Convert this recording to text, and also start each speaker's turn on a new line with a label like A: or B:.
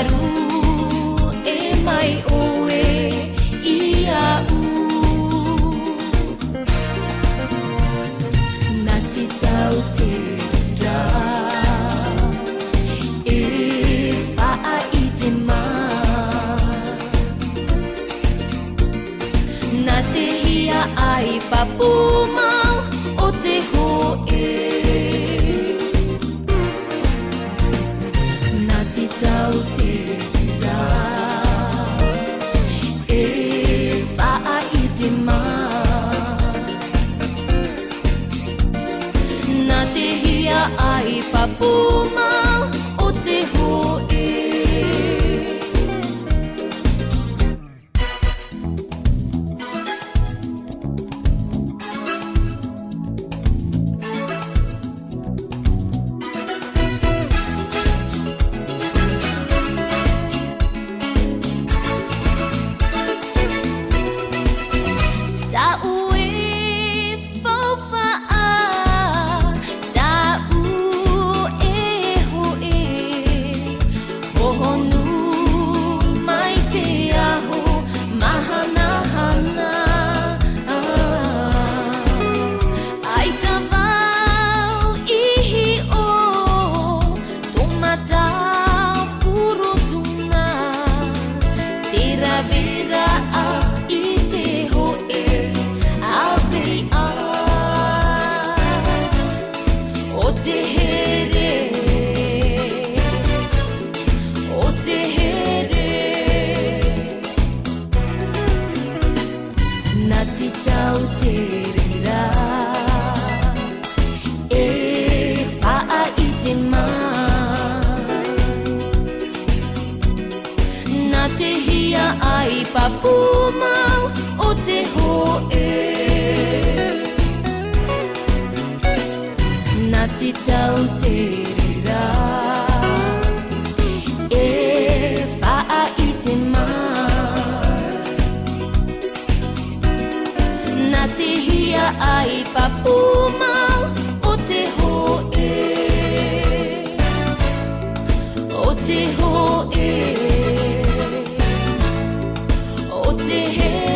A: maru e mai oe ia u nati tau te ra e faa i te ma na te hia ai papu mau o te ho e nati tau te ra e faa i te ma na te hia ai papu mau o te ho e nati tau te rira e faa i te ma na te hia ai papu mau o te ho e nati tau te rira e faa i te ma na te hia ai papu mau o te ho e o te ho e o te he